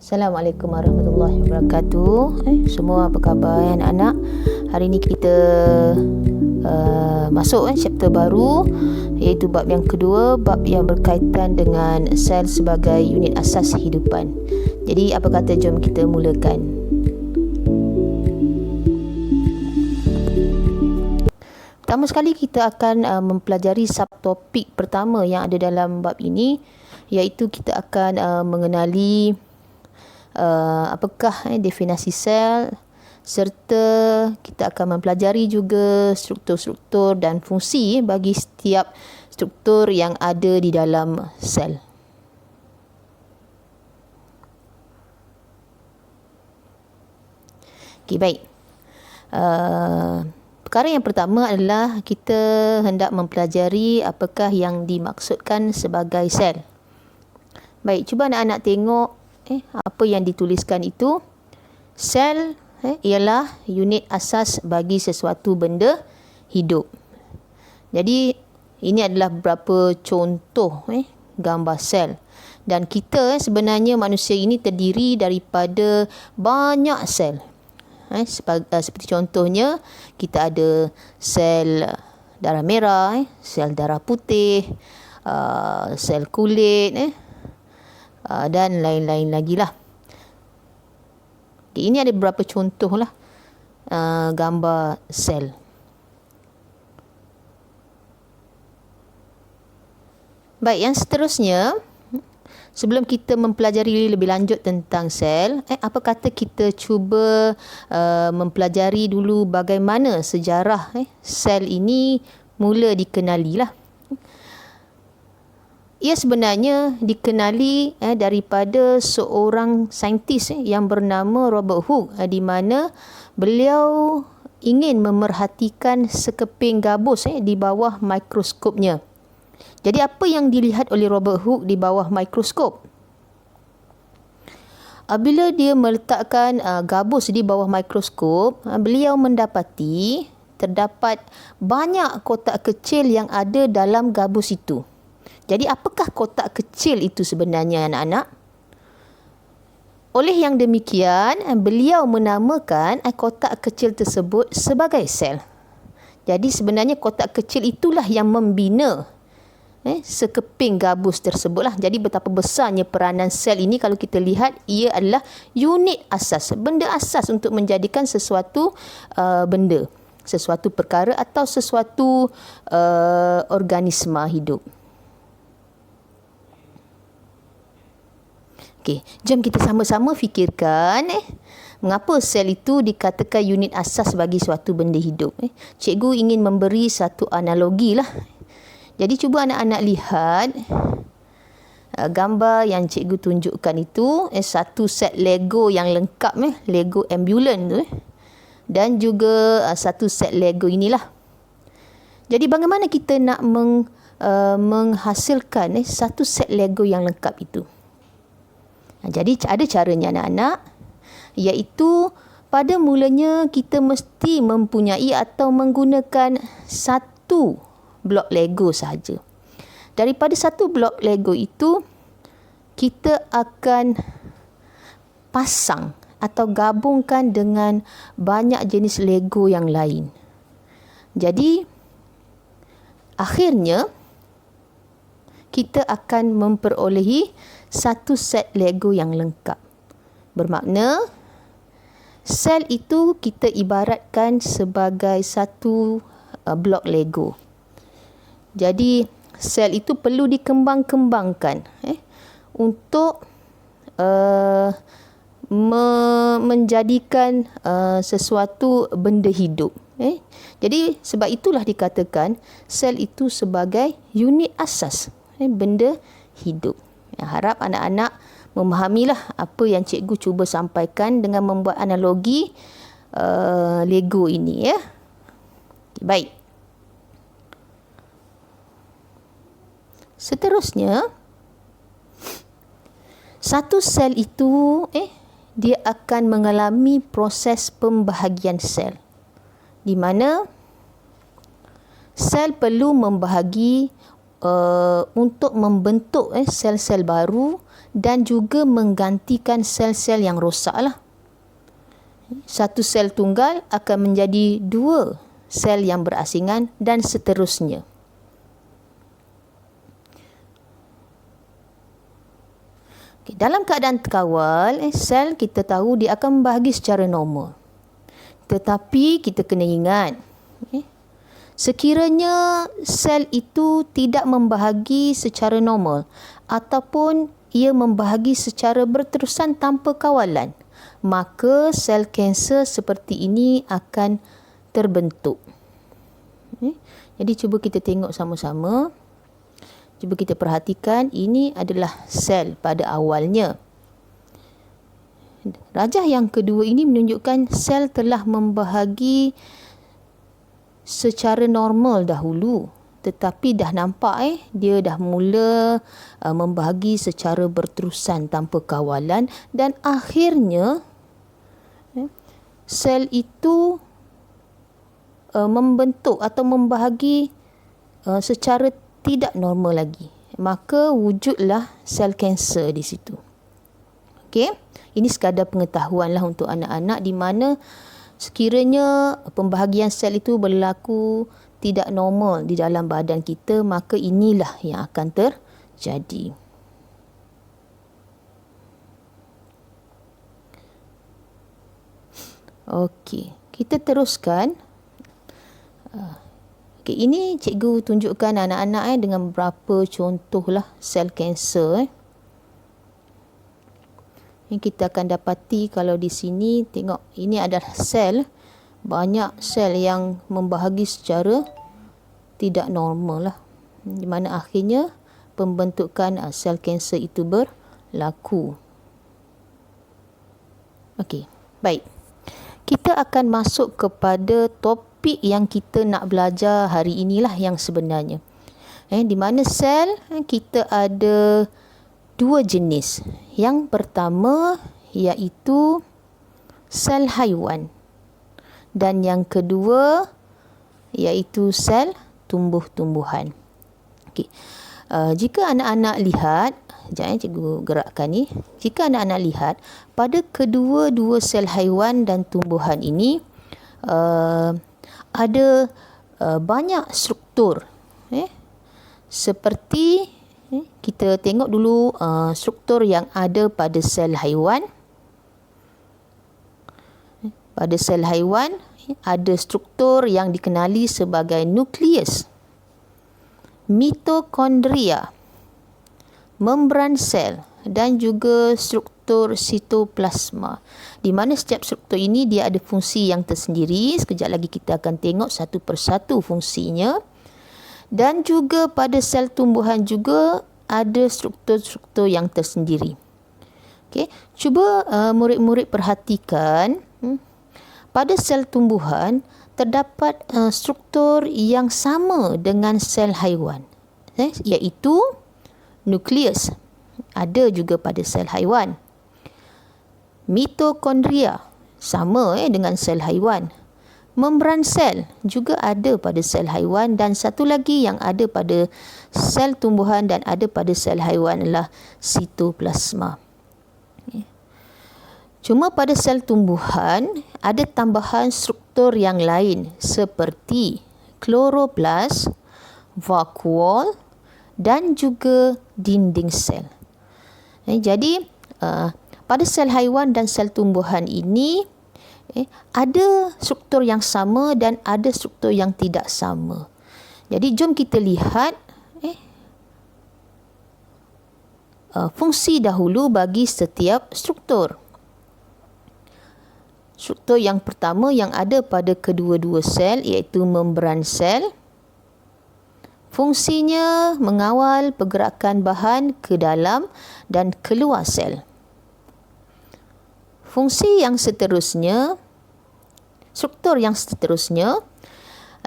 Assalamualaikum warahmatullahi wabarakatuh. Semua apa khabar anak-anak? Hari ni kita masuk chapter baru, iaitu bab yang kedua, bab yang berkaitan dengan sel sebagai unit asas kehidupan. Jadi apa kata jom kita mulakan. Pertama sekali kita akan mempelajari subtopik pertama yang ada dalam bab ini, iaitu kita akan mengenali apakah definisi sel, serta kita akan mempelajari juga struktur-struktur dan fungsi bagi setiap struktur yang ada di dalam sel. Okey, baik. Perkara yang pertama adalah kita hendak mempelajari apakah yang dimaksudkan sebagai sel. Baik, cuba anak-anak tengok apa yang dituliskan itu. Sel ialah unit asas bagi sesuatu benda hidup. Jadi ini adalah beberapa contoh gambar sel. Dan kita sebenarnya manusia ini terdiri daripada banyak sel. Seperti contohnya kita ada sel darah merah, sel darah putih, sel kulit, dan lain-lain lagi lah. Okay, ini ada beberapa contoh lah gambar sel. Baik, yang seterusnya, sebelum kita mempelajari lebih lanjut tentang sel, apa kata kita cuba mempelajari dulu bagaimana sejarah sel ini mula dikenali lah. Ia sebenarnya dikenali daripada seorang saintis yang bernama Robert Hooke, di mana beliau ingin memerhatikan sekeping gabus di bawah mikroskopnya. Jadi apa yang dilihat oleh Robert Hooke di bawah mikroskop? Bila dia meletakkan gabus di bawah mikroskop, beliau mendapati terdapat banyak kotak kecil yang ada dalam gabus itu. Jadi apakah kotak kecil itu sebenarnya anak-anak? Oleh yang demikian, beliau menamakan kotak kecil tersebut sebagai sel. Jadi sebenarnya kotak kecil itulah yang membina sekeping gabus tersebutlah. Jadi betapa besarnya peranan sel ini kalau kita lihat, ia adalah unit asas, benda asas untuk menjadikan sesuatu benda, sesuatu perkara atau sesuatu organisma hidup. Okey, jom kita sama-sama fikirkan mengapa sel itu dikatakan unit asas bagi suatu benda hidup. Cikgu ingin memberi satu analogi lah. Jadi cuba anak-anak lihat gambar yang cikgu tunjukkan itu, satu set Lego yang lengkap, Lego ambulans tu, dan juga satu set Lego inilah. Jadi bagaimana kita nak menghasilkan satu set Lego yang lengkap itu? Jadi ada caranya anak-anak, iaitu pada mulanya kita mesti mempunyai atau menggunakan satu blok Lego sahaja. Daripada satu blok Lego itu, kita akan pasang atau gabungkan dengan banyak jenis Lego yang lain. Jadi akhirnya kita akan memperolehi satu set Lego yang lengkap. Bermakna sel itu kita ibaratkan sebagai satu blok Lego. Jadi sel itu perlu dikembang-kembangkan untuk menjadikan sesuatu benda hidup. Jadi sebab itulah dikatakan sel itu sebagai unit asas benda hidup. Harap anak-anak memahamilah apa yang cikgu cuba sampaikan dengan membuat analogi Lego ini ya. Baik. Seterusnya, satu sel itu dia akan mengalami proses pembahagian sel, di mana sel perlu membahagi untuk membentuk sel-sel baru dan juga menggantikan sel-sel yang rosak lah. Satu sel tunggal akan menjadi 2 sel yang berasingan dan seterusnya. Dalam keadaan terkawal, sel kita tahu dia akan membahagi secara normal. Tetapi kita kena ingat, sekiranya sel itu tidak membahagi secara normal ataupun ia membahagi secara berterusan tanpa kawalan, maka sel kanser seperti ini akan terbentuk. Jadi cuba kita tengok sama-sama. Cuba kita perhatikan, ini adalah sel pada awalnya. Rajah yang kedua ini menunjukkan sel telah membahagi secara normal dahulu. Tetapi dah nampak dia dah mula membahagi secara berterusan tanpa kawalan dan akhirnya sel itu membentuk atau membahagi secara tidak normal lagi. Maka wujudlah sel kanser di situ. Okey, ini sekadar pengetahuanlah untuk anak-anak di mana sekiranya pembahagian sel itu berlaku tidak normal di dalam badan kita, maka inilah yang akan terjadi. Okey, kita teruskan. Okay, ini cikgu tunjukkan anak-anak dengan beberapa contohlah sel kanser. Yang kita akan dapati kalau di sini tengok, ini adalah sel, banyak sel yang membahagi secara tidak normal lah. Di mana akhirnya pembentukan sel kanser itu berlaku. Okey, baik. Kita akan masuk kepada topik yang kita nak belajar hari inilah yang sebenarnya. Di mana sel kita ada 2 jenis. Yang pertama iaitu sel haiwan dan yang kedua iaitu sel tumbuh-tumbuhan. Okey. Jika anak-anak lihat, sekejap cikgu gerakkan ni. Jika anak-anak lihat pada kedua-dua sel haiwan dan tumbuhan ini ada banyak struktur. Seperti kita tengok dulu struktur yang ada pada sel haiwan. Pada sel haiwan ada struktur yang dikenali sebagai nukleus, mitokondria, membran sel dan juga struktur sitoplasma. Di mana setiap struktur ini dia ada fungsi yang tersendiri. Sekejap lagi kita akan tengok satu persatu fungsinya. Dan juga pada sel tumbuhan juga ada struktur-struktur yang tersendiri. Okey, cuba murid-murid perhatikan. Pada sel tumbuhan terdapat struktur yang sama dengan sel haiwan, iaitu nukleus. Ada juga pada sel haiwan. Mitokondria sama dengan sel haiwan. Membran sel juga ada pada sel haiwan dan satu lagi yang ada pada sel tumbuhan dan ada pada sel haiwan adalah sitoplasma. Cuma pada sel tumbuhan ada tambahan struktur yang lain seperti kloroplas, vakuol dan juga dinding sel. Jadi pada sel haiwan dan sel tumbuhan ini ada struktur yang sama dan ada struktur yang tidak sama. Jadi jom kita lihat fungsi dahulu bagi setiap struktur. Struktur yang pertama yang ada pada kedua-dua sel iaitu membran sel. Fungsinya mengawal pergerakan bahan ke dalam dan keluar sel. Fungsi yang seterusnya, struktur yang seterusnya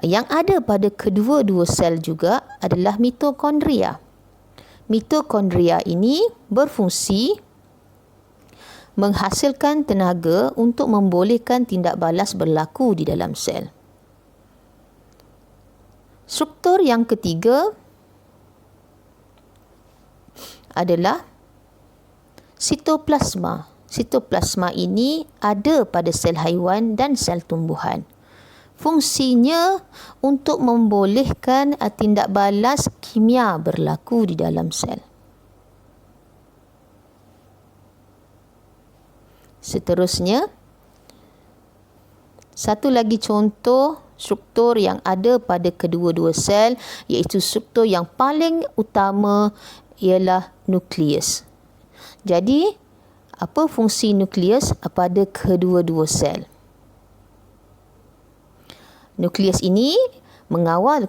yang ada pada kedua-dua sel juga adalah mitokondria. Mitokondria ini berfungsi menghasilkan tenaga untuk membolehkan tindak balas berlaku di dalam sel. Struktur yang ketiga adalah sitoplasma. Sitoplasma ini ada pada sel haiwan dan sel tumbuhan. Fungsinya untuk membolehkan tindak balas kimia berlaku di dalam sel. Seterusnya, satu lagi contoh struktur yang ada pada kedua-dua sel, iaitu struktur yang paling utama ialah nukleus. Jadi, apa fungsi nukleus pada kedua-dua sel? Nukleus ini mengawal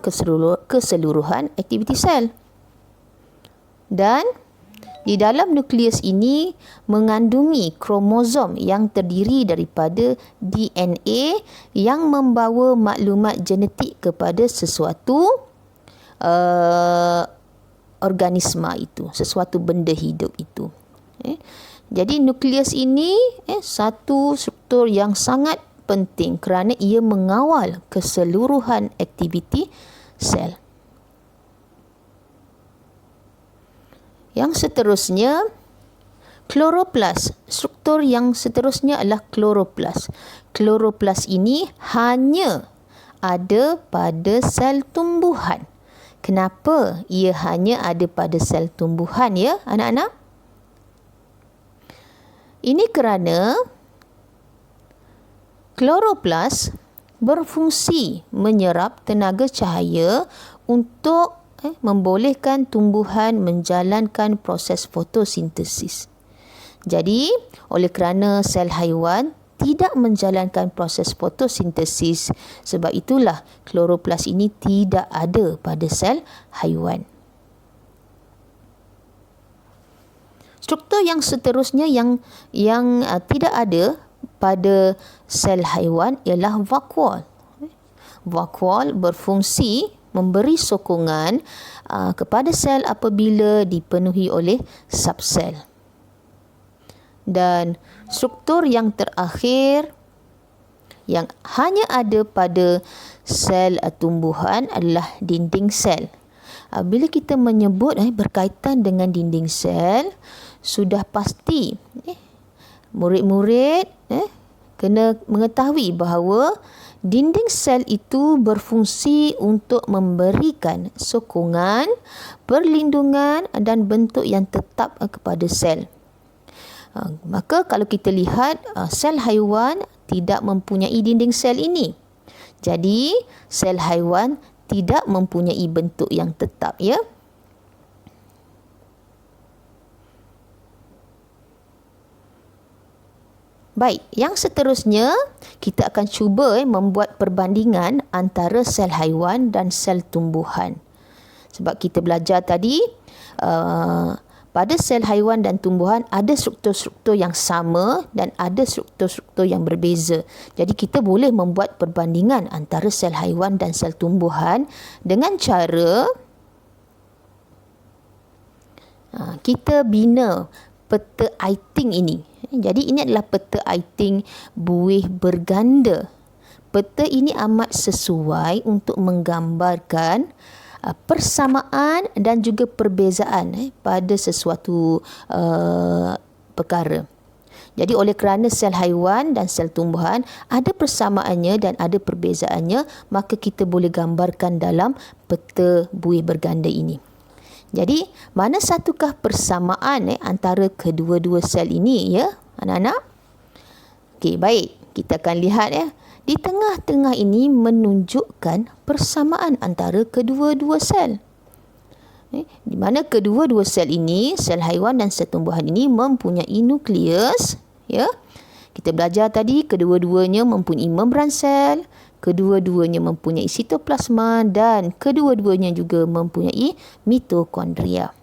keseluruhan aktiviti sel. Dan di dalam nukleus ini mengandungi kromosom yang terdiri daripada DNA yang membawa maklumat genetik kepada sesuatu organisma itu, sesuatu benda hidup itu. Jadi nukleus ini satu struktur yang sangat penting kerana ia mengawal keseluruhan aktiviti sel. Yang seterusnya, kloroplas. Struktur yang seterusnya adalah kloroplas. Kloroplas ini hanya ada pada sel tumbuhan. Kenapa ia hanya ada pada sel tumbuhan ya, anak-anak? Ini kerana kloroplas berfungsi menyerap tenaga cahaya untuk membolehkan tumbuhan menjalankan proses fotosintesis. Jadi, oleh kerana sel haiwan tidak menjalankan proses fotosintesis, sebab itulah kloroplas ini tidak ada pada sel haiwan. Struktur yang seterusnya yang tidak ada pada sel haiwan ialah vakuol. Vakuol berfungsi memberi sokongan kepada sel apabila dipenuhi oleh subsel. Dan struktur yang terakhir yang hanya ada pada sel tumbuhan adalah dinding sel. Bila kita menyebut berkaitan dengan dinding sel, sudah pasti murid-murid kena mengetahui bahawa dinding sel itu berfungsi untuk memberikan sokongan, perlindungan dan bentuk yang tetap kepada sel. Maka kalau kita lihat sel haiwan tidak mempunyai dinding sel ini. Jadi sel haiwan tidak mempunyai bentuk yang tetap ya. Baik, yang seterusnya kita akan cuba membuat perbandingan antara sel haiwan dan sel tumbuhan. Sebab kita belajar tadi pada sel haiwan dan tumbuhan ada struktur-struktur yang sama dan ada struktur-struktur yang berbeza. Jadi kita boleh membuat perbandingan antara sel haiwan dan sel tumbuhan dengan cara kita bina peta Eyting ini. Jadi ini adalah peta Eyting buih berganda. Peta ini amat sesuai untuk menggambarkan persamaan dan juga perbezaan pada sesuatu perkara. Jadi oleh kerana sel haiwan dan sel tumbuhan ada persamaannya dan ada perbezaannya, maka kita boleh gambarkan dalam peta buih berganda ini. Jadi, mana satukah persamaan antara kedua-dua sel ini ya, anak-anak? Okey, baik. Kita akan lihat ya. Di tengah-tengah ini menunjukkan persamaan antara kedua-dua sel. Di mana kedua-dua sel ini, sel haiwan dan sel tumbuhan ini mempunyai nukleus, ya. Kita belajar tadi kedua-duanya mempunyai membran sel, kedua-duanya mempunyai sitoplasma dan kedua-duanya juga mempunyai mitokondria.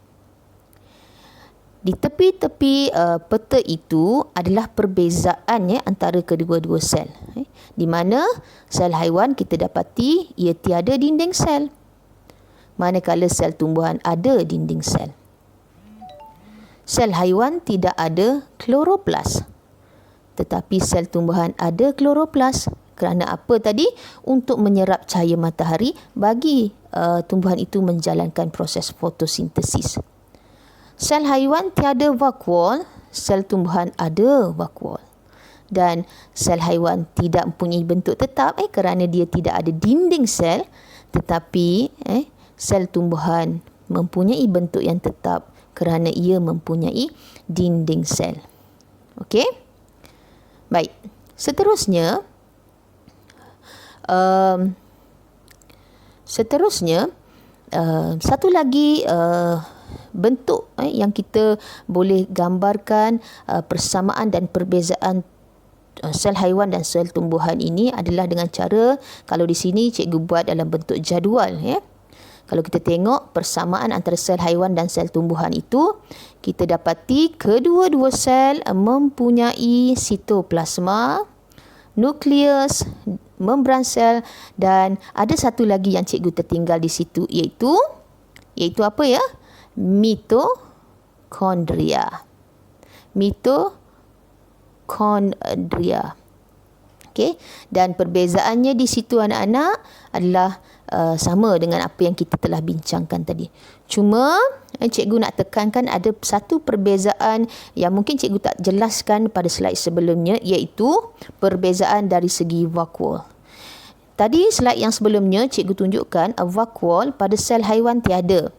Di tepi-tepi peta itu adalah perbezaan antara kedua-dua sel. Di mana sel haiwan kita dapati ia tiada dinding sel, manakala sel tumbuhan ada dinding sel. Sel haiwan tidak ada kloroplas, tetapi sel tumbuhan ada kloroplas. Kerana apa tadi? Untuk menyerap cahaya matahari bagi tumbuhan itu menjalankan proses fotosintesis. Sel haiwan tiada vakuol, sel tumbuhan ada vakuol. Dan sel haiwan tidak mempunyai bentuk tetap kerana dia tidak ada dinding sel, tetapi sel tumbuhan mempunyai bentuk yang tetap kerana ia mempunyai dinding sel. Okey? Baik. Seterusnya satu lagi bentuk yang kita boleh gambarkan persamaan dan perbezaan sel haiwan dan sel tumbuhan ini adalah dengan cara, kalau di sini cikgu buat dalam bentuk jadual. Kalau kita tengok persamaan antara sel haiwan dan sel tumbuhan itu, kita dapati kedua-dua sel mempunyai sitoplasma, nukleus, membran sel, dan ada satu lagi yang cikgu tertinggal di situ, iaitu apa ya? Mitokondria. Okey, dan perbezaannya di situ anak-anak adalah sama dengan apa yang kita telah bincangkan tadi. Cuma cikgu nak tekankan ada satu perbezaan yang mungkin cikgu tak jelaskan pada slide sebelumnya, iaitu perbezaan dari segi vakuol. Tadi slide yang sebelumnya cikgu tunjukkan vakuol pada sel haiwan tiada.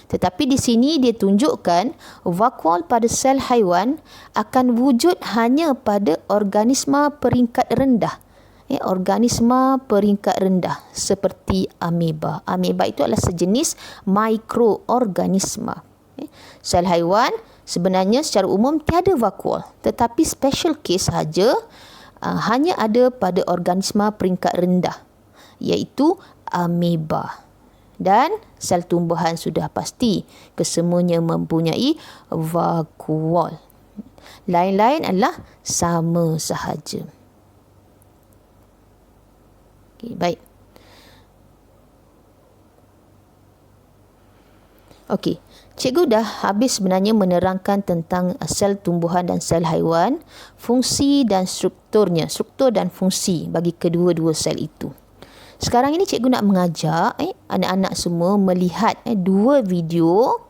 Tetapi di sini dia tunjukkan vakuol pada sel haiwan akan wujud hanya pada organisma peringkat rendah. Organisma peringkat rendah seperti ameba. Ameba itu adalah sejenis mikroorganisma. Sel haiwan sebenarnya secara umum tiada vakuol, tetapi special case sahaja hanya ada pada organisma peringkat rendah, iaitu ameba. Dan sel tumbuhan sudah pasti kesemuanya mempunyai vakuol. Lain-lain adalah sama sahaja. Okay, baik. Okey, cikgu dah habis sebenarnya menerangkan tentang sel tumbuhan dan sel haiwan, fungsi dan strukturnya, struktur dan fungsi bagi kedua-dua sel itu. Sekarang ini cikgu nak mengajak anak-anak semua melihat dua video,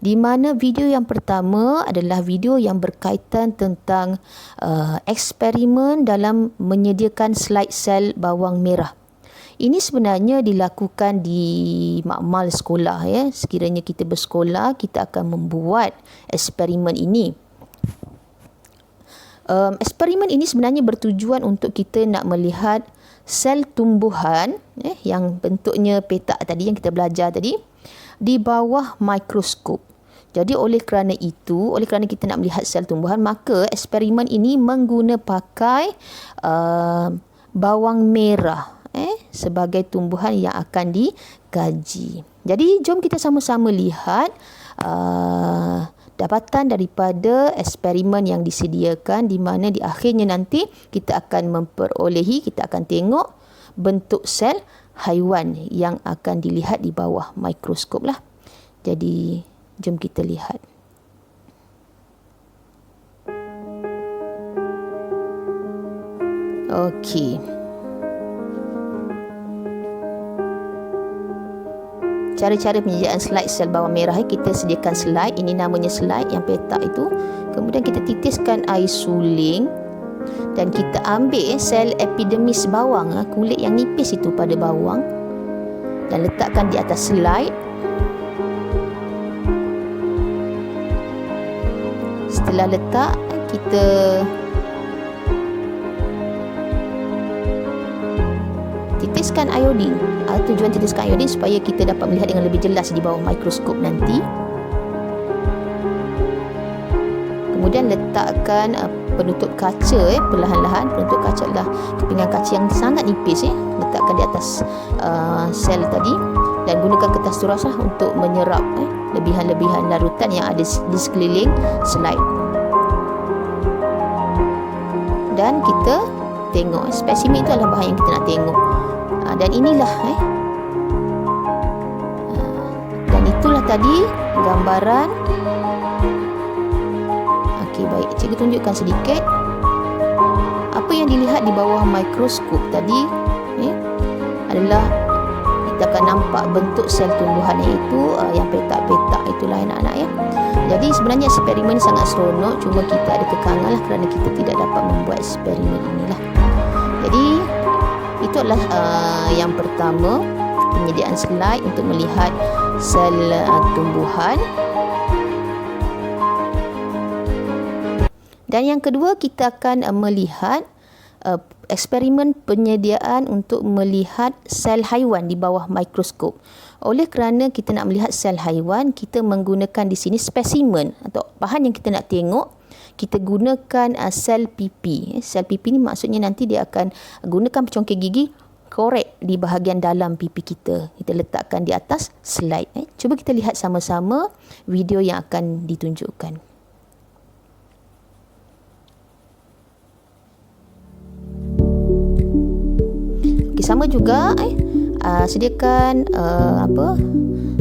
di mana video yang pertama adalah video yang berkaitan tentang eksperimen dalam menyediakan slide sel bawang merah. Ini sebenarnya dilakukan di makmal sekolah. Sekiranya kita bersekolah, kita akan membuat eksperimen ini. Eksperimen ini sebenarnya bertujuan untuk kita nak melihat sel tumbuhan yang bentuknya petak tadi yang kita belajar tadi di bawah mikroskop. Jadi oleh kerana kita nak melihat sel tumbuhan, maka eksperimen ini pakai bawang merah sebagai tumbuhan yang akan dikaji. Jadi jom kita sama-sama lihat dapatan daripada eksperimen yang disediakan, di mana di akhirnya nanti kita akan kita akan tengok bentuk sel haiwan yang akan dilihat di bawah mikroskop lah. Jadi jom kita lihat. Okey. Cara-cara penyediaan slide sel bawang merah, kita sediakan slide, ini namanya slide yang petak itu. Kemudian kita titiskan air suling dan kita ambil sel epidermis bawang, kulit yang nipis itu pada bawang, dan letakkan di atas slide. Setelah letak, kita titiskan iodin. Tujuan titiskan iodin supaya kita dapat melihat dengan lebih jelas di bawah mikroskop nanti. Kemudian letakkan penutup kaca perlahan-lahan. Penutup kaca adalah kepingan kaca yang sangat nipis. Letakkan di atas sel tadi dan gunakan kertas turas untuk menyerap lebihan-lebihan larutan yang ada di sekeliling slide. Dan kita tengok spesimen itu adalah bahan yang kita nak tengok. Dan inilah dan itulah tadi gambaran. Okey, baik, cikgu tunjukkan sedikit apa yang dilihat di bawah mikroskop tadi adalah kita akan nampak bentuk sel tumbuhan itu yang petak-petak itulah anak-anak ya. Jadi sebenarnya eksperimen ni sangat seronok, cuma kita ada kekangan lah kerana kita tidak dapat membuat eksperimen inilah. Jadi itu adalah yang pertama, penyediaan slide untuk melihat sel tumbuhan. Dan yang kedua, kita akan melihat eksperimen penyediaan untuk melihat sel haiwan di bawah mikroskop. Oleh kerana kita nak melihat sel haiwan, kita menggunakan di sini spesimen atau bahan yang kita nak tengok. Kita gunakan sel pipi. Sel pipi ni maksudnya nanti dia akan gunakan pencongkir gigi korek di bahagian dalam pipi kita. Kita letakkan di atas slide. Cuba kita lihat sama-sama video yang akan ditunjukkan. Sama juga sediakan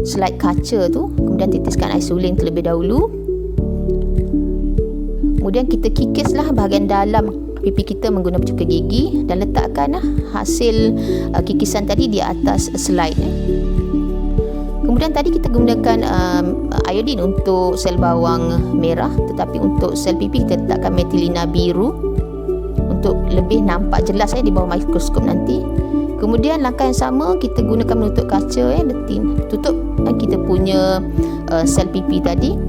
slide kaca tu, kemudian titiskan isolin terlebih dahulu. Kemudian kita kikislah bahagian dalam pipi kita menggunakan pencongkir gigi dan letakkan hasil kikisan tadi di atas slide. Kemudian tadi kita gunakan iodin untuk sel bawang merah, tetapi untuk sel pipi kita letakkan metilina biru untuk lebih nampak jelas di bawah mikroskop nanti. Kemudian langkah yang sama, kita gunakan penutup kaca, tutup kita punya sel pipi tadi.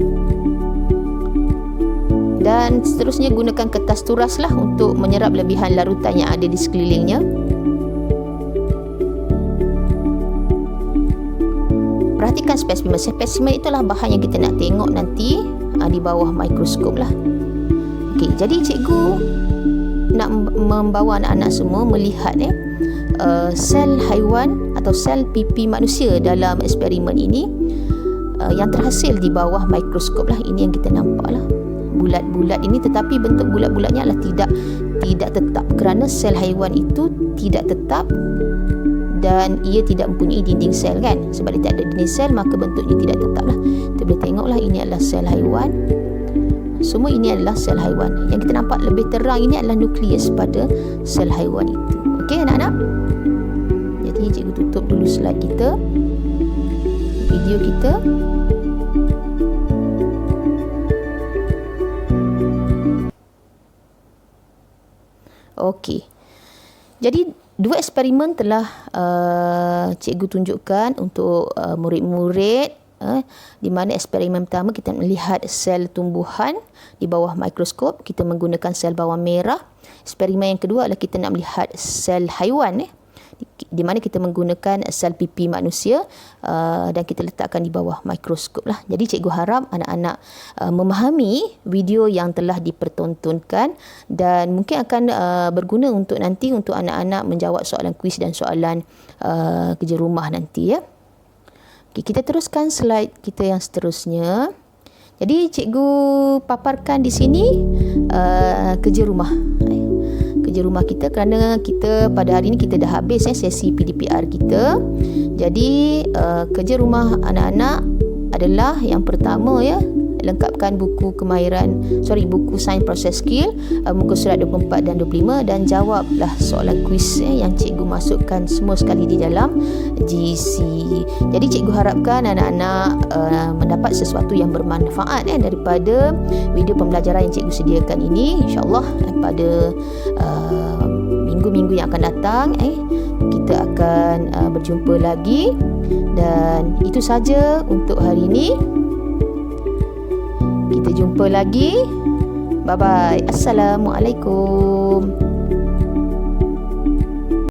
Dan seterusnya gunakan kertas turas lah untuk menyerap lebihan larutan yang ada di sekelilingnya. Perhatikan spesimen. Spesimen itulah bahan yang kita nak tengok nanti di bawah mikroskop lah. Okey, jadi cikgu nak membawa anak-anak semua melihat sel haiwan atau sel pipi manusia dalam eksperimen ini yang terhasil di bawah mikroskop lah. Ini yang kita nampak lah, bulat-bulat ini, tetapi bentuk bulat-bulatnya adalah tidak tetap kerana sel haiwan itu tidak tetap dan ia tidak mempunyai dinding sel kan. Sebab dia tak ada dinding sel, maka bentuknya tidak tetap lah. Kita boleh tengoklah, ini adalah sel haiwan. Semua ini adalah sel haiwan. Yang kita nampak lebih terang ini adalah nukleus pada sel haiwan itu. Okey anak-anak, jadi cikgu tutup dulu slide kita, video kita. Okey, jadi dua eksperimen telah cikgu tunjukkan untuk murid-murid, di mana eksperimen pertama kita melihat sel tumbuhan di bawah mikroskop, kita menggunakan sel bawang merah. Eksperimen yang kedua adalah kita nak melihat sel haiwan, di mana kita menggunakan sel pipi manusia dan kita letakkan di bawah mikroskop lah. Jadi cikgu harap anak-anak memahami video yang telah dipertontonkan dan mungkin akan berguna untuk nanti untuk anak-anak menjawab soalan kuis dan soalan kerja rumah nanti ya. Okay, kita teruskan slide kita yang seterusnya. Jadi cikgu paparkan di sini kerja rumah. Kerja rumah kita, kerana kita pada hari ini kita dah habis sesi PDPR kita. Jadi kerja rumah anak-anak adalah yang pertama ya, lengkapkan buku buku Sains Proses Skill muka surat 24 dan 25 dan jawablah soalan kuis yang cikgu masukkan semua sekali di dalam GC. Jadi cikgu harapkan anak-anak mendapat sesuatu yang bermanfaat daripada video pembelajaran yang cikgu sediakan ini. InsyaAllah pada minggu-minggu yang akan datang kita akan berjumpa lagi. Dan itu saja untuk hari ini. Kita jumpa lagi. Bye-bye. Assalamualaikum.